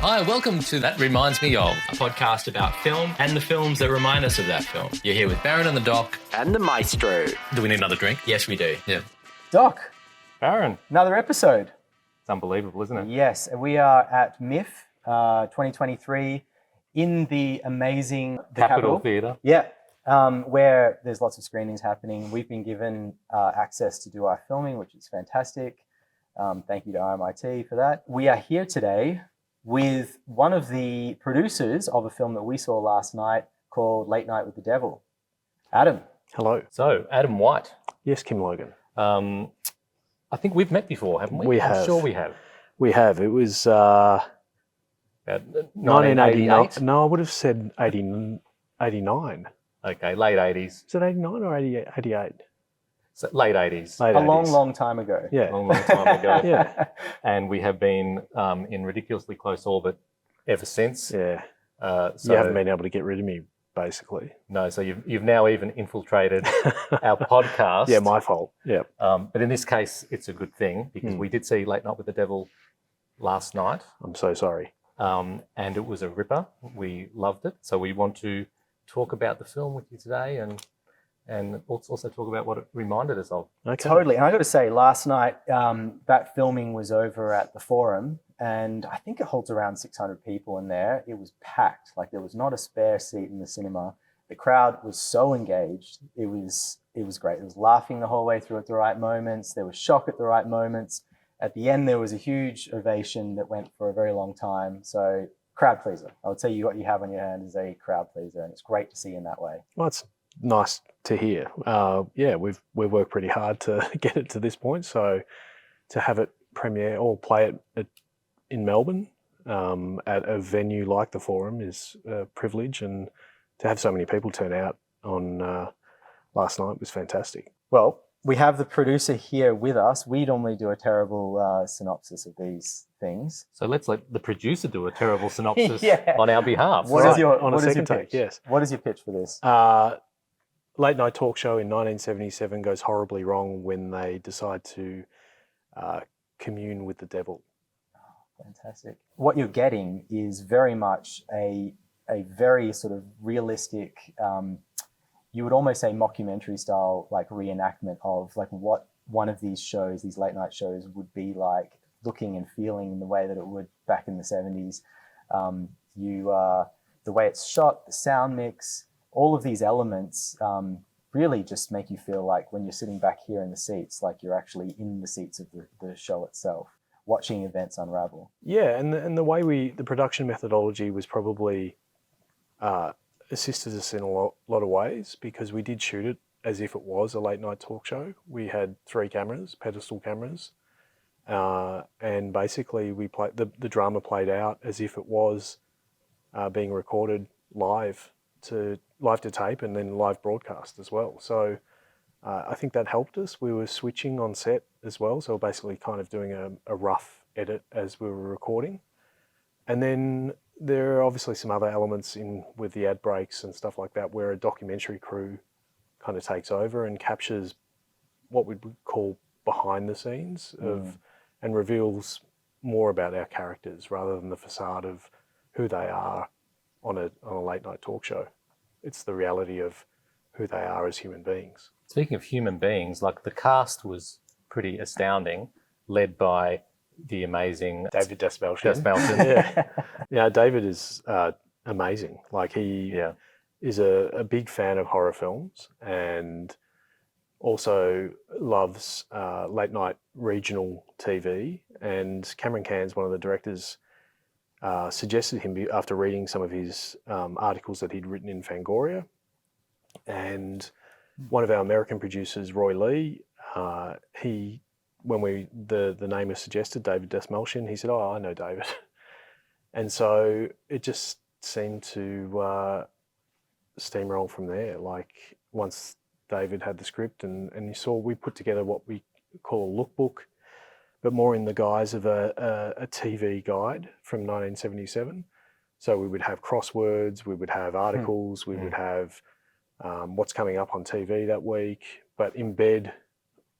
Hi, welcome to That Reminds Me Of, a podcast about film and the films that remind us of that film. You're here with Baron and the Doc. And the Maestro. Do we need another drink? Yes, we do. Yeah. Doc, Baron. another episode. It's unbelievable, isn't it? Yes, and we are at MIFF 2023 in the amazing Capitol Theatre. Yeah, where there's lots of screenings happening. We've been given access to do our filming, which is fantastic. Thank you to RMIT for that. We are here today with one of the producers of a film that we saw last night called Late Night with the Devil, Adam. Hello. So, Adam White. Yes, Kim Logan. I think we've met before, haven't we? We have. I'm sure we have. We have. It was About 1989. No, I would have said 89. Okay, late 80s. Is it 89 or 88? So late 80s. Late A 80s. long time ago. Yeah. Long time ago. Yeah. And we have been in ridiculously close orbit ever since. Yeah. So, You haven't been able to get rid of me, basically. No, so you've now even infiltrated our podcast. Yeah, my fault. Yeah. But in this case, it's a good thing because we did see Late Night with the Devil last night. I'm so sorry. And it was a ripper. We loved it. So we want to talk about the film with you today and also talk about what it reminded us of. Okay. Totally. And I got to say, last night, that filming was over at the Forum, and I think it holds around 600 people in there. It was packed. Like, there was not a spare seat in the cinema. The crowd was so engaged. It was great. It was laughing the whole way through at the right moments. There was shock at the right moments. At the end, there was a huge ovation that went for a very long time. So, crowd pleaser. I would say what you have on your hand is a crowd pleaser, and it's great to see in that way. Well, it's nice to hear. Yeah, we've worked pretty hard to get it to this point. So to have it premiere or play it in Melbourne at a venue like the Forum is a privilege, and to have so many people turn out on last night was fantastic. Well, we have the producer here with us. We normally do a terrible synopsis of these things. So let's let the producer do a terrible synopsis Yeah. on our behalf. What is your on a what is your second take? pitch? Yes. What is your pitch for this? Late night talk show in 1977 goes horribly wrong when they decide to commune with the devil. Fantastic. What you're getting is very much a very sort of realistic, you would almost say mockumentary style, like reenactment of like what one of these shows, these late night shows would be like, looking and feeling in the way that it would back in the 70s. The way it's shot, the sound mix, all of these elements really just make you feel like when you're sitting back here in the seats, like you're actually in the seats of the show itself, watching events unravel. Yeah, and the way the production methodology was probably assisted us in a lot of ways, because we did shoot it as if it was a late night talk show. We had 3 cameras, pedestal cameras, and basically we played the drama played out as if it was being recorded live to tape and then live broadcast as well. So I think that helped us. We were switching on set as well, so we're basically kind of doing a rough edit as we were recording. And then there are obviously some other elements in with the ad breaks and stuff like that, where a documentary crew kind of takes over and captures what we would call behind the scenes of, and reveals more about our characters rather than the facade of who they are on a late night talk show. It's the reality of who they are as human beings. Speaking of human beings, like the cast was pretty astounding, led by the amazing David Dastmalchian. Yeah. David is amazing. Like he is a big fan of horror films and also loves late night regional TV. And Cameron Cairnes, one of the directors, suggested him after reading some of his articles that he'd written in Fangoria. And one of our American producers, Roy Lee, when the name was suggested, David Dastmalchian, he said, "Oh, I know David." And so it just seemed to steamroll from there. Like once David had the script and you saw, we put together what we call a lookbook, but more in the guise of a TV guide from 1977. So we would have crosswords, we would have articles, we would have what's coming up on TV that week, but embed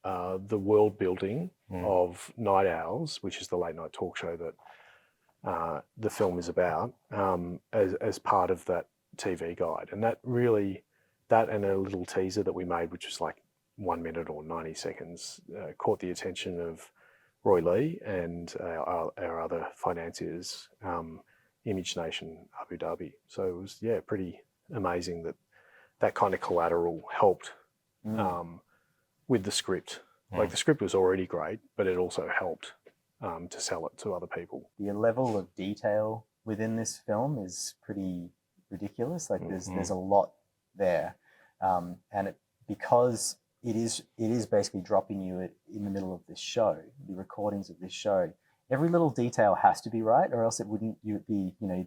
the world building of Night Owls, which is the late night talk show that the film is about, as part of that TV guide. And that and a little teaser that we made, which was like 1 minute or 90 seconds, caught the attention of Roy Lee and our other financiers, Image Nation Abu Dhabi. So it was, pretty amazing that kind of collateral helped with the script. Like the script was already great, but it also helped to sell it to other people. The level of detail within this film is pretty ridiculous. Like there's a lot there, and because it is basically dropping you in the middle of this show, the recordings of this show. Every little detail has to be right, or else the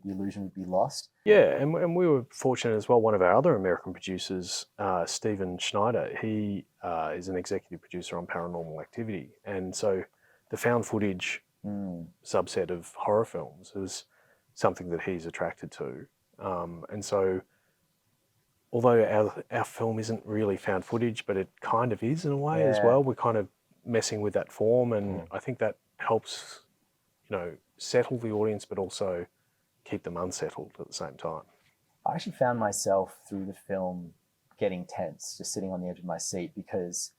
illusion would be lost. Yeah, and we were fortunate as well. One of our other American producers, Stephen Schneider, he is an executive producer on Paranormal Activity, and so the found footage subset of horror films is something that he's attracted to, and so although our film isn't really found footage, but it kind of is in a way as well. We're kind of messing with that form, and I think that helps, settle the audience, but also keep them unsettled at the same time. I actually found myself through the film getting tense, just sitting on the edge of my seat, because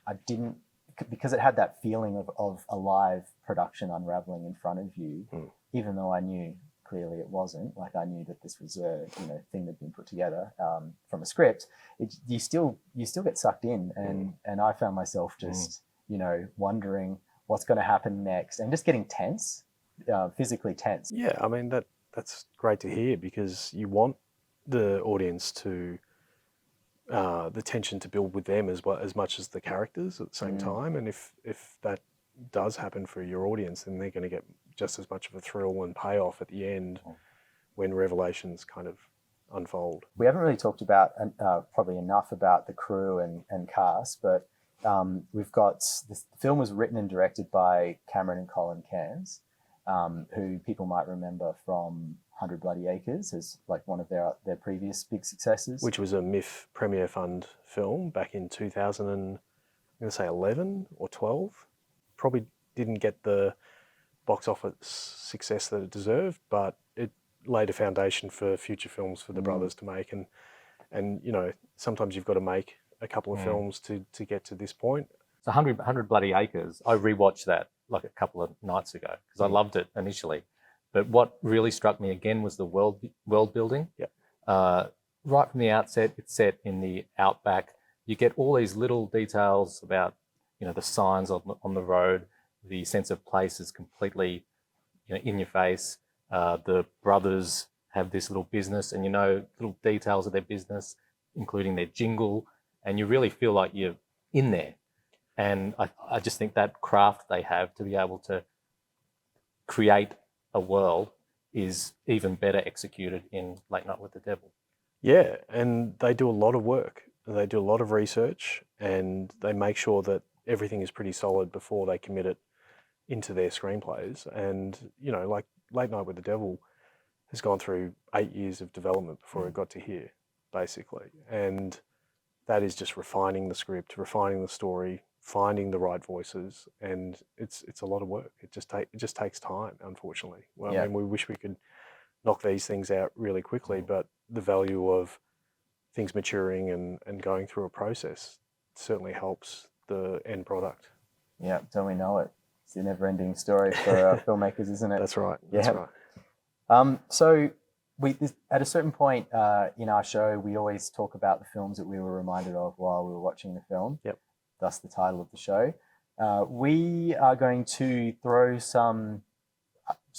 it had that feeling of a live production unraveling in front of you, even though I knew clearly it wasn't. Like, I knew that this was a thing that'd been put together from a script. You still get sucked in, and I found myself just wondering what's going to happen next, and just getting tense, physically tense. Yeah, I mean that's great to hear, because you want the audience to the tension to build with them as much as the characters at the same time. And if that does happen for your audience, then they're going to get just as much of a thrill and payoff at the end when revelations kind of unfold. We haven't really talked about probably enough about the crew and cast, but we've got the film was written and directed by Cameron and Colin Cairnes, who people might remember from 100 Bloody Acres as like one of their previous big successes. Which was a MIFF Premier Fund film back in 2011 or 12. Probably didn't get the box office success that it deserved, but it laid a foundation for future films for the brothers to make. And sometimes you've got to make a couple of films to get to this point. So 100 Bloody Acres, I rewatched that like a couple of nights ago because I loved it initially. But what really struck me again was the world building. Yeah. Right from the outset, it's set in the outback. You get all these little details about, the signs on the road. The sense of place is completely, in your face. The brothers have this little business, and little details of their business, including their jingle, and you really feel like you're in there. And I just think that craft they have to be able to create a world is even better executed in Late Night with the Devil. Yeah, and they do a lot of work. They do a lot of research, and they make sure that everything is pretty solid before they commit it into their screenplays. And, like Late Night with the Devil has gone through 8 years of development before it got to here, basically. And that is just refining the script, refining the story, finding the right voices, and it's a lot of work. It just takes time, unfortunately. Well, I mean, we wish we could knock these things out really quickly, but the value of things maturing and going through a process certainly helps the end product. Yeah, don't we know it? It's a never-ending story for filmmakers, isn't it? That's right. Yeah. That's right. So at a certain point in our show, we always talk about the films that we were reminded of while we were watching the film. Yep. Thus the title of the show. We are going to throw some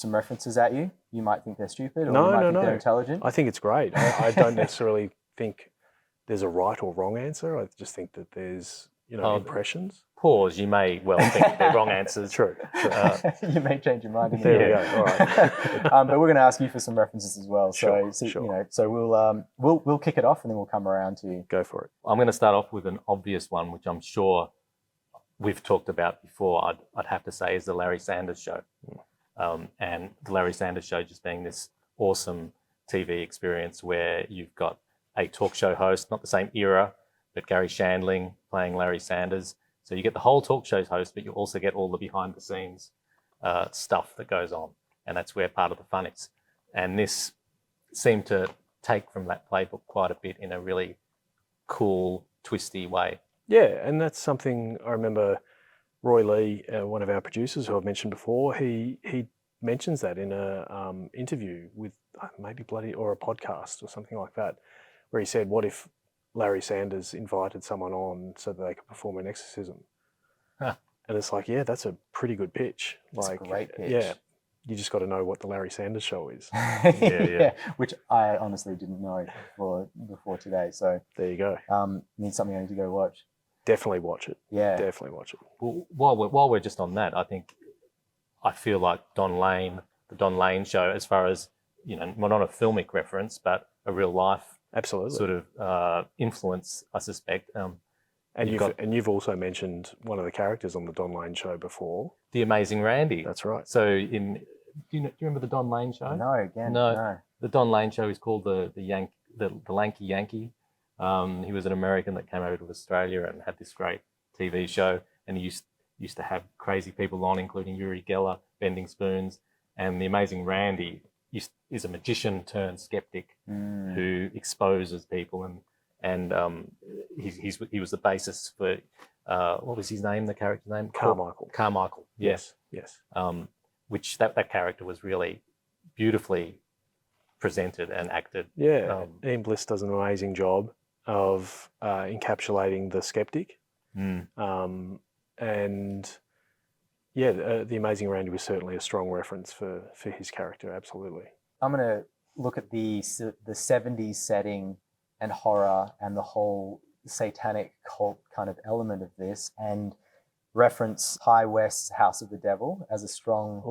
references at you. You might think they're stupid, or you might think they're intelligent. I think it's great. I don't necessarily think there's a right or wrong answer. I just think that there's impressions. Pause. You may well think they're wrong answers. True. You may change your mind. There we go. All right. But we're going to ask you for some references as well. Sure. So we'll kick it off, and then we'll come around to you. Go for it. I'm going to start off with an obvious one, which I'm sure we've talked about before. I'd have to say is the Larry Sanders Show, and the Larry Sanders Show just being this awesome TV experience where you've got a talk show host, not the same era, but Gary Shandling playing Larry Sanders, So you get the whole talk show's host, but you also get all the behind the scenes stuff that goes on. And that's where part of the fun is. And this seemed to take from that playbook quite a bit in a really cool, twisty way. Yeah, and that's something I remember Roy Lee, one of our producers who I've mentioned before, he mentions that in a interview with maybe or a podcast or something like that, where he said, what if Larry Sanders invited someone on so that they could perform an exorcism? Huh. And it's like, yeah, that's a pretty good pitch. It's a great pitch. Yeah, you just got to know what the Larry Sanders show is. Yeah, which I honestly didn't know before today. So there you go. Needs something I need to go watch. Definitely watch it. Yeah, definitely watch it. Well, while we're just on that, I feel like the Don Lane show, as far as, not a filmic reference, but a real life absolutely sort of influence, I suspect. And you've also mentioned one of the characters on the Don Lane show before, the Amazing Randy. That's right. So do you remember the Don Lane show? No. The Don Lane show is called the Lanky Yankee. He was an American that came over to Australia and had this great TV show, and he used to have crazy people on, including Uri Geller, bending spoons, and the Amazing Randy is a magician turned skeptic who exposes people, and he was the basis for what was his name? The character name? Carmichael. Carmichael. Yes. Which that character was really beautifully presented and acted. Yeah, Ian Bliss does an amazing job of encapsulating the skeptic. And yeah, the Amazing Randy was certainly a strong reference for his character. Absolutely. I'm going to look at the 70s setting and horror and the whole satanic cult kind of element of this, and reference Ty West's House of the Devil as a strong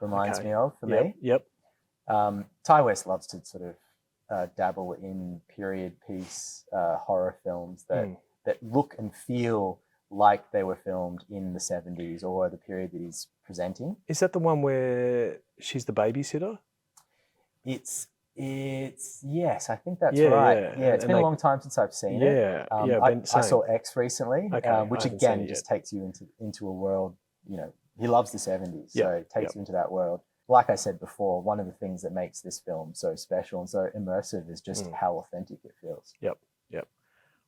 reminds me of for me. Yep. Ty West loves to sort of dabble in period piece horror films that look and feel like they were filmed in the 70s or the period that he's presenting. Is that the one where she's the babysitter? It's yes, I think that's right. Yeah, it's been a long time since I've seen it. I saw X recently, which again just takes you into a world. He loves the 70s, so it takes you into that world. Like I said before, one of the things that makes this film so special and so immersive is just how authentic it feels. Yep.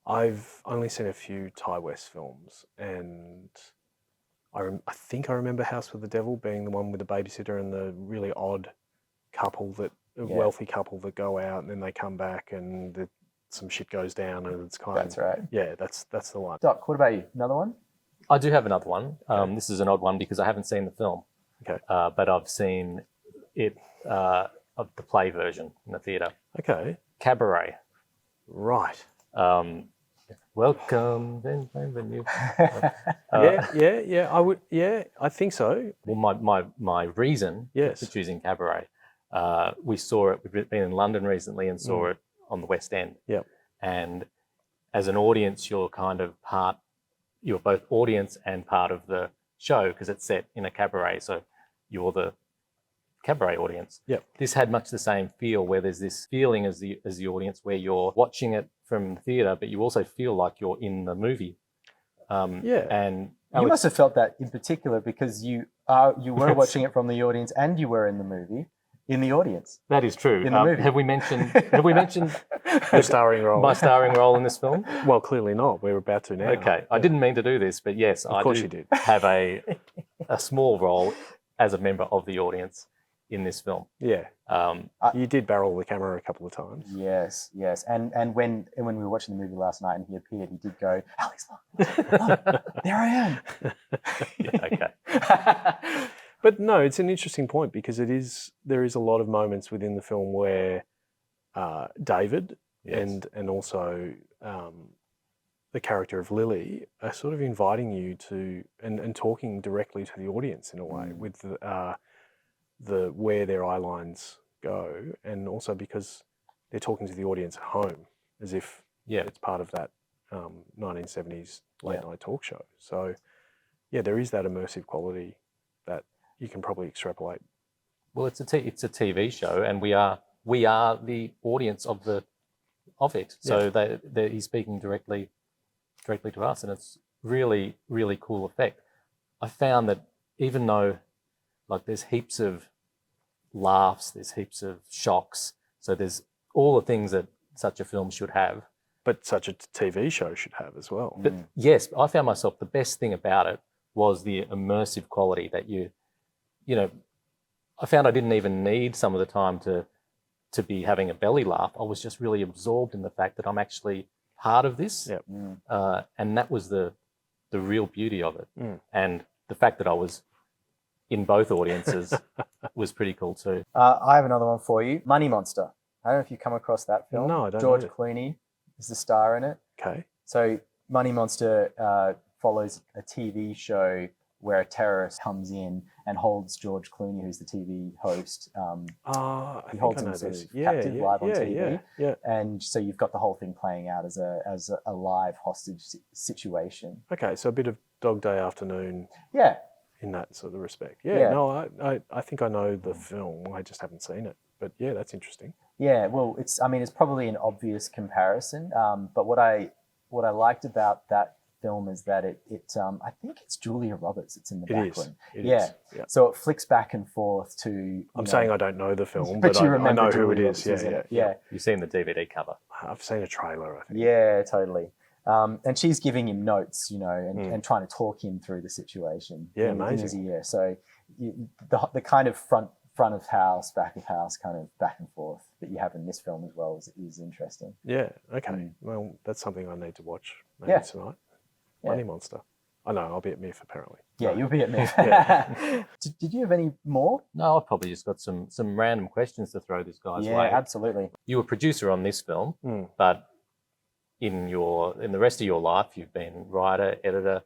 I've only seen a few Ty West films, and I think I remember House with the Devil being the one with the babysitter and the really odd couple wealthy couple that go out and then they come back and some shit goes down and it's kind of... That's right. Yeah, that's the one. Doc, what about you? Another one? I do have another one. This is an odd one because I haven't seen the film. Okay. But I've seen it, of the play version in the theatre. Okay. Cabaret. Right. Welcome, bienvenue. I would. Yeah, I think so. Well, my reason for choosing Cabaret, we saw it. We've been in London recently and saw it on the West End. Yep. And as an audience, you're both audience and part of the show because it's set in a cabaret. So you're the cabaret audience. Yep. This had much the same feel where there's this feeling as the audience where you're watching it from the theatre, but you also feel like you're in the movie. And you must have felt that in particular because you were watching it from the audience and you were in the movie. In the audience. That is true. In the movie. Have we mentioned your starring role? My starring role in this film? Well, clearly not. We're about to now. Okay. I didn't mean to do this, but yes, of course you did. Have a small role as a member of the audience in this film. Yeah. You did barrel the camera a couple of times. Yes. And when we were watching the movie last night and he appeared, he did go, Alex, look, there I am. Okay. But no, it's an interesting point because there is a lot of moments within the film where David and also the character of Lily are sort of inviting you to and talking directly to the audience in a way with the where their eye lines go, and also because they're talking to the audience at home as if it's part of that 1970s late night talk show. So there is that immersive quality that you can probably extrapolate. Well, it's a TV show, and we are the audience of it. So he's speaking directly to us, and really, really cool effect. I found that even though like there's heaps of laughs, there's heaps of shocks, so there's all the things that such a film should have. But such a TV show should have as well. But yes, I found myself, the best thing about it was the immersive quality that you know, I found I didn't even need some of the time to be having a belly laugh. I was just really absorbed in the fact that I'm actually part of this. Yep. And that was the real beauty of it. And the fact that I was in both audiences was pretty cool too. I have another one for you. Money Monster. I don't know if you've come across that film. No, I don't George know it. Clooney is the star in it. Okay. So Money Monster follows a TV show where a terrorist comes in and holds George Clooney, who's the TV host. He holds him sort of captive live on TV. Yeah. And so you've got the whole thing playing out as a live hostage situation. Okay, so a bit of Dog Day Afternoon Yeah. in that sort of respect. Yeah. No, I think I know the film. I just haven't seen it. But yeah, that's interesting. Yeah, well, it's probably an obvious comparison, but what I liked about that film is that it I think it's Julia Roberts. It's in the background. It is. Yeah. So it flicks back and forth to. I'm saying I don't know the film, but but you I remember know who it Julia is. Roberts, Yeah. You've seen the DVD cover. I've seen a trailer, I think. Yeah, totally. And she's giving him notes, and trying to talk him through the situation. Yeah, in his amazing. ear. So the kind of front of house, back of house, kind of back and forth that you have in this film as well is interesting. Yeah. Okay. Well, that's something I need to watch maybe Yeah. tonight. Yeah. Money Monster. I know. I'll be at MIFF apparently. Yeah, No. you'll be at me. Did you have any more? No, I've probably just got some random questions to throw this guy's way. Absolutely. You were producer on this film, but in the rest of your life, you've been writer, editor,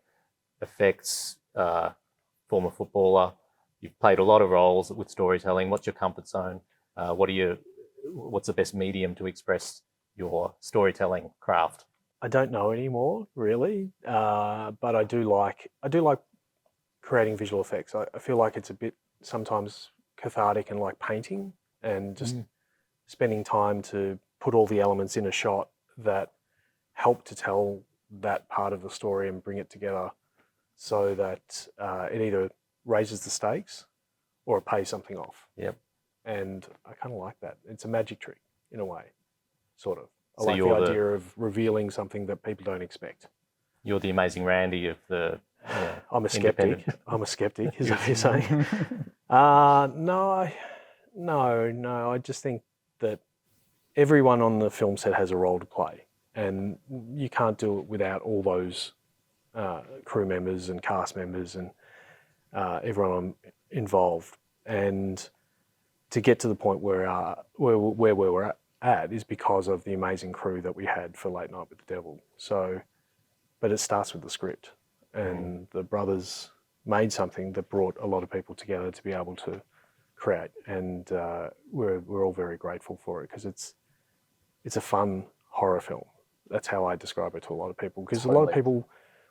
effects, former footballer. You've played a lot of roles with storytelling. What's your comfort zone? What's the best medium to express your storytelling craft? I don't know anymore, really, but I do like creating visual effects. I feel like it's a bit sometimes cathartic and like painting, and just spending time to put all the elements in a shot that help to tell that part of the story and bring it together, so that it either raises the stakes or it pays something off. Yep. And I kind of like that. It's a magic trick in a way, sort of. I So like you're the idea of revealing something that people don't expect. You're the amazing Randy of the. I'm a skeptic. I'm a skeptic, is what you're saying. No. I just think that everyone on the film set has a role to play, and you can't do it without all those crew members and cast members and everyone involved. And to get to the point where we're at is because of the amazing crew that we had for Late Night with the Devil. So, but it starts with the script, and the brothers made something that brought a lot of people together to be able to create, and we're all very grateful for it, because it's a fun horror film. That's how I describe it to a lot of people, because a lot of people,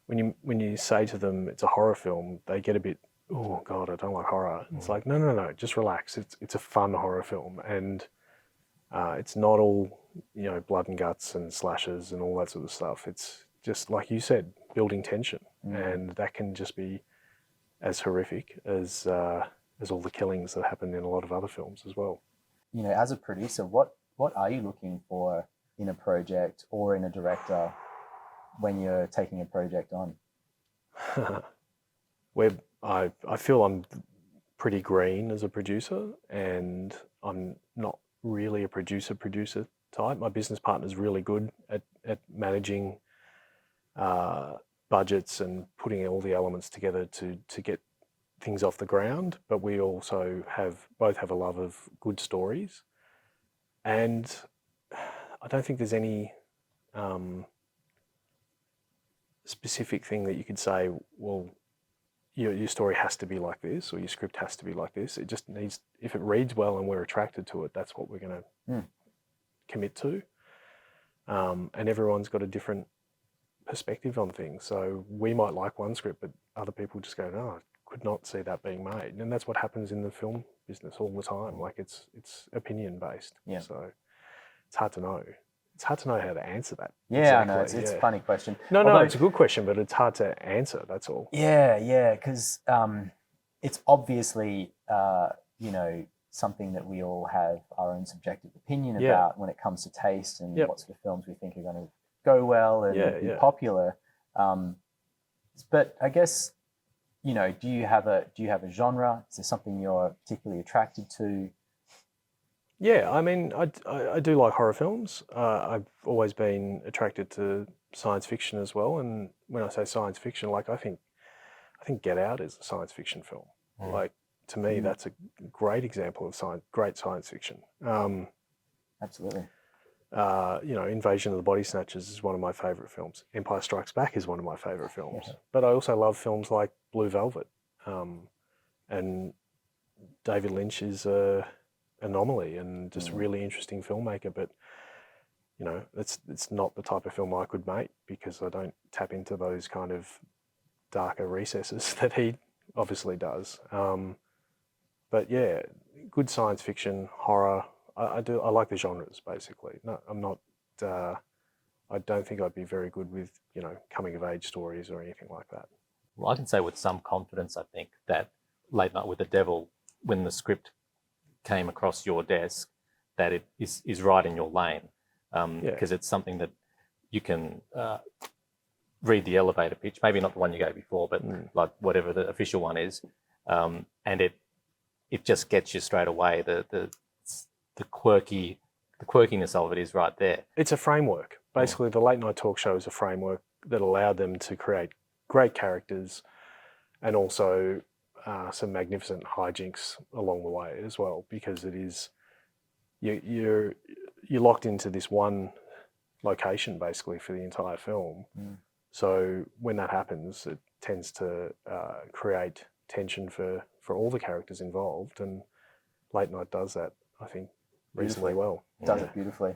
when you say to them it's a horror film, they get a bit, oh God, I don't like horror. It's like, no, just relax. It's a fun horror film, and it's not all blood and guts and slashes and all that sort of stuff. It's just, like you said, building tension, and that can just be as horrific as all the killings that happen in a lot of other films as well. As a producer, what are you looking for in a project or in a director when you're taking a project on? I feel I'm pretty green as a producer, and I'm not really a producer type. My business partner's really good at managing budgets and putting all the elements together to get things off the ground, but we also both have a love of good stories, and I don't think there's any specific thing that you could say, well, your story has to be like this, or your script has to be like this. It just needs, if it reads well and we're attracted to it, that's what we're going to commit to. And everyone's got a different perspective on things. So we might like one script, but other people just go, no, I could not see that being made. And that's what happens in the film business all the time. Like it's opinion based. Yeah. So it's hard to know. It's hard to know how to answer that. Yeah, I know. exactly, It's a funny question. No, Although- it's a good question, but it's hard to answer. That's all. Yeah, because it's obviously, something that we all have our own subjective opinion Yeah. about when it comes to taste and Yep. what sort of films we think are going to go well and be Yeah. popular. But I guess, do you have a genre? Is there something you're particularly attracted to? Yeah, I mean, I do like horror films. I've always been attracted to science fiction as well. And when I say science fiction, like I think Get Out is a science fiction film. Like to me, that's a great example of great science fiction. Absolutely. Invasion of the Body Snatchers is one of my favourite films. Empire Strikes Back is one of my favourite films. But I also love films like Blue Velvet. And David Lynch is a anomaly and just a really interesting filmmaker. But, it's not the type of film I could make because I don't tap into those kind of darker recesses that he obviously does. But yeah, good science fiction, horror. I like the genres basically. No, I'm not. I don't think I'd be very good with coming of age stories or anything like that. Well, I can say with some confidence, I think, that Late Night with the Devil, when the script came across your desk, that it is right in your lane, because it's something that you can read the elevator pitch, maybe not the one you gave before, but like whatever the official one is, and it just gets you straight away. The quirkiness of it is right there. It's a framework. Basically, the late night talk show is a framework that allowed them to create great characters and also some magnificent hijinks along the way as well, because it is you're locked into this one location basically for the entire film. So when that happens, it tends to create tension for all the characters involved, and Late Night does that, I think, reasonably well. Does it beautifully.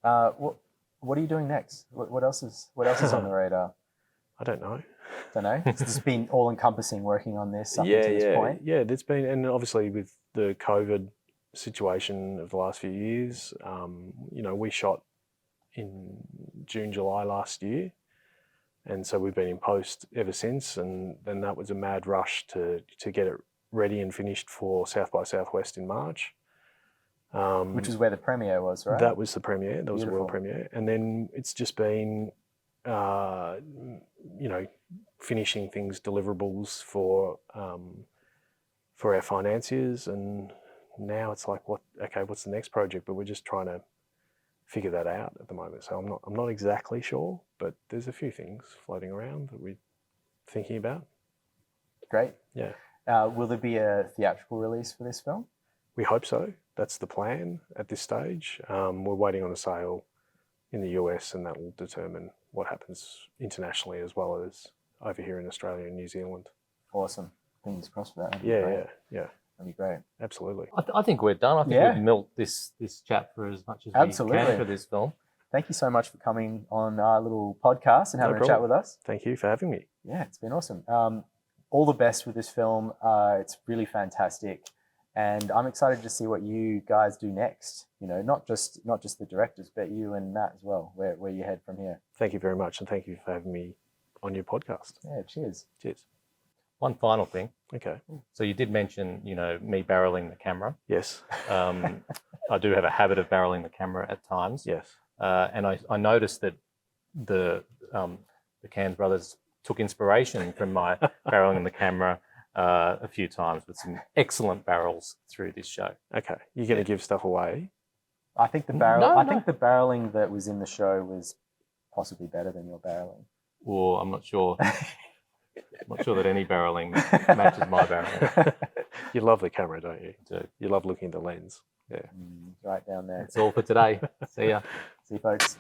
What are you doing next? What else is on the radar? I don't know. Don't know. It's just been all encompassing working on this up to this point. Yeah, there's been, and obviously with the COVID situation of the last few years, we shot in June, July last year. And so we've been in post ever since, and then that was a mad rush to get it ready and finished for South by Southwest in March. Which is where the premiere was, right? That was the premiere. That was the Beautiful. world premiere. And then it's just been, finishing things, deliverables for our financiers. And now it's like, what's the next project? But we're just trying to figure that out at the moment. So I'm not exactly sure, but there's a few things floating around that we're thinking about. Great. Yeah. Will there be a theatrical release for this film? We hope so. That's the plan at this stage. We're waiting on a sale in the US, and that will determine what happens internationally as well as over here in Australia and New Zealand. Awesome. Fingers crossed for that. Yeah. That'd be great. Absolutely. I think we're done. I think we've milked this chat for as much as we can for this film. Thank you so much for coming on our little podcast and having a chat with us. Thank you for having me. Yeah, it's been awesome. All the best with this film. It's really fantastic. And I'm excited to see what you guys do next. Not just the directors, but you and Matt as well, where you head from here. Thank you very much, and thank you for having me on your podcast. Yeah, cheers. Cheers. One final thing. Okay. So you did mention, me barreling the camera. Yes. I do have a habit of barreling the camera at times. Yes. And I noticed that the Cairns Brothers took inspiration from my barreling the camera a few times with some excellent barrels through this show. Okay. You're going to give stuff away? I think the barreling that was in the show was possibly better than your barreling. Well, I'm not sure. I'm not sure that any barreling matches my barreling. You love the camera, don't you? I do. You love looking at the lens. Yeah. Right down there. That's all for today. See ya. See you, folks.